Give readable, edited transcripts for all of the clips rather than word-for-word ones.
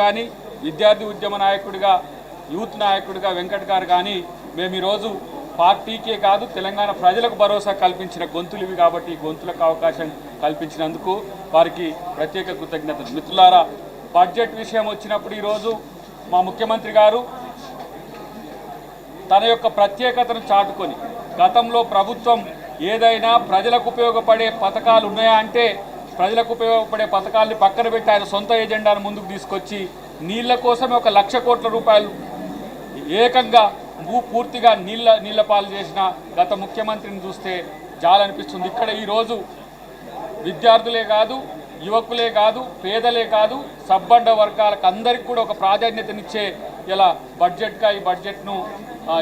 కానీ విద్యార్థి ఉద్యమ నాయకుడిగా యూత్ నాయకుడిగా వెంకట్ గారు కానీ మేము ఈరోజు పార్టీకే కాదు తెలంగాణ ప్రజలకు భరోసా కల్పించిన గొంతులు ఇవి కాబట్టి గొంతులకు అవకాశం కల్పించినందుకు వారికి ప్రత్యేక కృతజ్ఞతలు. మిత్రులారా, బడ్జెట్ విషయం వచ్చినప్పుడు ఈరోజు మా ముఖ్యమంత్రి గారు తన యొక్క ప్రత్యేకతను చాటుకొని గతంలో ప్రభుత్వం ఏదైనా ప్రజలకు ఉపయోగపడే పథకాలు ఉన్నాయా అంటే ప్రజలకు ఉపయోగపడే పథకాలని పక్కన పెట్టి ఆయన సొంత ఎజెండాను ముందుకు తీసుకొచ్చి నీళ్ల కోసమే 1 లక్ష కోట్ల రూపాయలు ఏకంగా పూర్తిగా నీళ్ల పాలు చేసిన గత ముఖ్యమంత్రిని చూస్తే జాలనిపిస్తుంది. ఇక్కడ ఈరోజు విద్యార్థులే కాదు, యువకులే కాదు, పేదలే కాదు, సబ్బండ వర్గాలకు అందరికీ కూడా ఒక ప్రాధాన్యతనిచ్చే ఇలా ఈ బడ్జెట్ను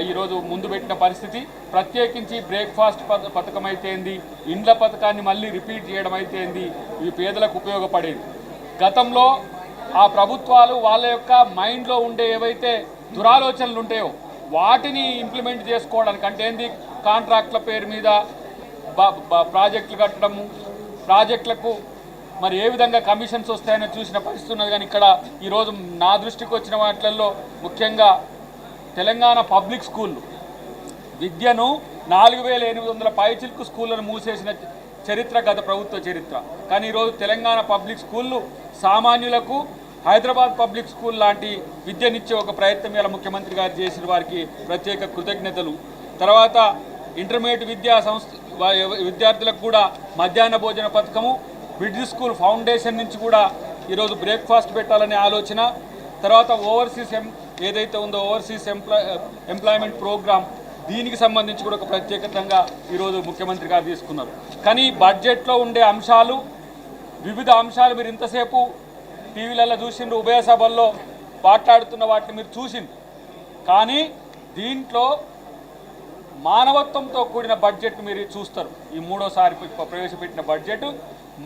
ఈరోజు ముందు పెట్టిన పరిస్థితి. ప్రత్యేకించి బ్రేక్ఫాస్ట్ పథకం అయితేంది, ఇండ్ల పథకాన్ని మళ్ళీ రిపీట్ చేయడం అయితేంది, ఇవి పేదలకు ఉపయోగపడేది. గతంలో ఆ ప్రభుత్వాలు వాళ్ళ యొక్క మైండ్లో ఉండే ఏవైతే దురాలోచనలు ఉంటాయో వాటిని ఇంప్లిమెంట్ చేసుకోవడానికి అంటే ఏంది, కాంట్రాక్ట్ల పేరు మీద ప్రాజెక్టులు కట్టడము, ప్రాజెక్టులకు మరి ఏ విధంగా కమిషన్స్ వస్తాయని చూసిన పరిస్థితి ఉన్నది. కానీ ఇక్కడ ఈరోజు నా దృష్టికి వచ్చిన వాటిల్లో ముఖ్యంగా తెలంగాణ పబ్లిక్ స్కూళ్ళు విద్యను 4800 పైచిల్కు స్కూళ్లను మూసేసిన చరిత్ర గత ప్రభుత్వ చరిత్ర. కానీ ఈరోజు తెలంగాణ పబ్లిక్ స్కూళ్ళు సామాన్యులకు హైదరాబాద్ పబ్లిక్ స్కూల్ లాంటి విద్యనిచ్చే ఒక ప్రయత్నం ఇలా ముఖ్యమంత్రి గారు చేసిన వారికి ప్రత్యేక కృతజ్ఞతలు. తర్వాత ఇంటర్మీడియట్ విద్యా సంస్థ విద్యార్థులకు కూడా మధ్యాహ్న భోజన పథకము, బ్రిడ్జ్ స్కూల్ ఫౌండేషన్ నుంచి కూడా ఈరోజు బ్రేక్ఫాస్ట్ పెట్టాలనే ఆలోచన. తర్వాత ఓవర్సీస్ ఏదైతే ఉందో ఓవర్సీస్ ఎంప్లాయ్మెంట్ ప్రోగ్రామ్, దీనికి సంబంధించి కూడా ఒక ప్రత్యేకంగా ఈరోజు ముఖ్యమంత్రి గారు తీసుకున్నారు. కానీ బడ్జెట్లో ఉండే అంశాలు, వివిధ అంశాలు మీరు ఇంతసేపు టీవీలలో చూసిండ్రు, ఉభయ సభల్లో మాట్లాడుతున్న వాటిని మీరు చూసిండ్రు. కానీ దీంట్లో మానవత్వంతో కూడిన బడ్జెట్ మీరు చూస్తారు. ఈ మూడోసారి ప్రవేశపెట్టిన బడ్జెట్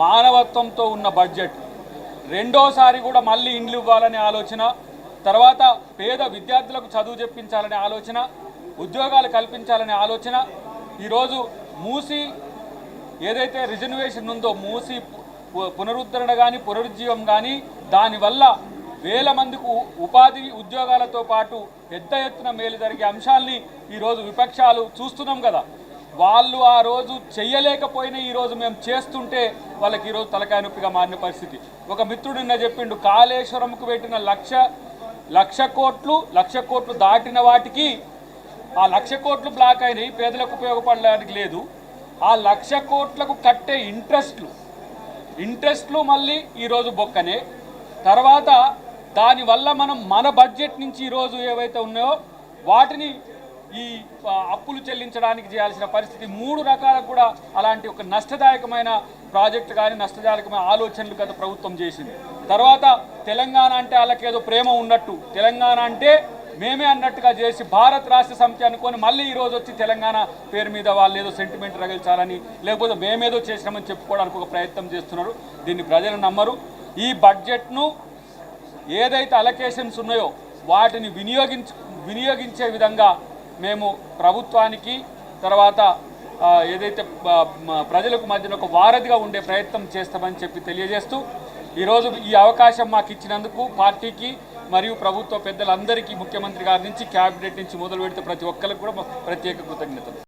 మానవత్వంతో ఉన్న బడ్జెట్. రెండోసారి కూడా మళ్ళీ ఇండ్లు ఇవ్వాలనే ఆలోచన, తర్వాత పేద విద్యార్థులకు చదువు చెప్పించాలనే ఆలోచన, ఉద్యోగాలు కల్పించాలనే ఆలోచన. ఈరోజు మూసి ఏదైతే రిజర్వేషన్ ఉందో మూసి పునరుద్ధరణ కానీ పునరుజ్జీవం కానీ దానివల్ల వేల మందికి ఉపాధి ఉద్యోగాలతో పాటు పెద్ద ఎత్తున మేలు జరిగే అంశాలని ఈరోజు విపక్షాలు చూస్తున్నాం కదా. వాళ్ళు ఆ రోజు చెయ్యలేకపోయినా ఈరోజు మేము చేస్తుంటే వాళ్ళకి ఈరోజు తలకాయ నొప్పిగా మారిన పరిస్థితి. ఒక మిత్రుడు నిన్న చెప్పిండు, కాళేశ్వరంకు పెట్టిన లక్ష కోట్లు దాటిన వాటికి ఆ 1,00,000 కోట్లు బ్లాక్ అయినాయి, పేదలకు ఉపయోగపడడానికి లేదు. ఆ 1,00,000 కోట్లకు కట్టే ఇంట్రెస్ట్లు మళ్ళీ ఈరోజు బొక్కనే. తర్వాత దానివల్ల మనం మన బడ్జెట్ నుంచి ఈరోజు ఏవైతే ఉన్నాయో వాటిని ఈ అప్పులు చెల్లించడానికి చేయాల్సిన పరిస్థితి. 3 రకాలకు కూడా అలాంటి ఒక నష్టదాయకమైన ప్రాజెక్టు కానీ నష్టదాయకమైన ఆలోచనలు గత ప్రభుత్వం చేసింది. తర్వాత తెలంగాణ అంటే వాళ్ళకేదో ప్రేమ ఉన్నట్టు, తెలంగాణ అంటే మేమే అన్నట్టుగా చేసి భారత్ రాష్ట్ర సమితి అనుకొని మళ్ళీ ఈరోజు వచ్చి తెలంగాణ పేరు మీద వాళ్ళు ఏదో సెంటిమెంట్ రగిల్చాలని లేకపోతే మేమేదో చేసినామని చెప్పుకోవడానికి ఒక ప్రయత్నం చేస్తున్నారు. దీన్ని ప్రజలు నమ్మరు. ఈ బడ్జెట్ను ఏదైతే అలొకేషన్స్ ఉన్నాయో వాటిని వినియోగించే విధంగా మేము ప్రభుత్వానికి తర్వాత ఏదైతే ప్రజలకు మధ్యన ఒక వారధిగా ఉండే ప్రయత్నం చేస్తామని చెప్పి తెలియజేస్తూ ఈరోజు ఈ అవకాశం మాకు ఇచ్చినందుకు పార్టీకి మరియు ప్రభుత్వ పెద్దలందరికీ ముఖ్యమంత్రి గారి నుంచి క్యాబినెట్ నుంచి మొదలు పెడితే ప్రతి ఒక్కరికి కూడా ప్రత్యేక కృతజ్ఞతలు.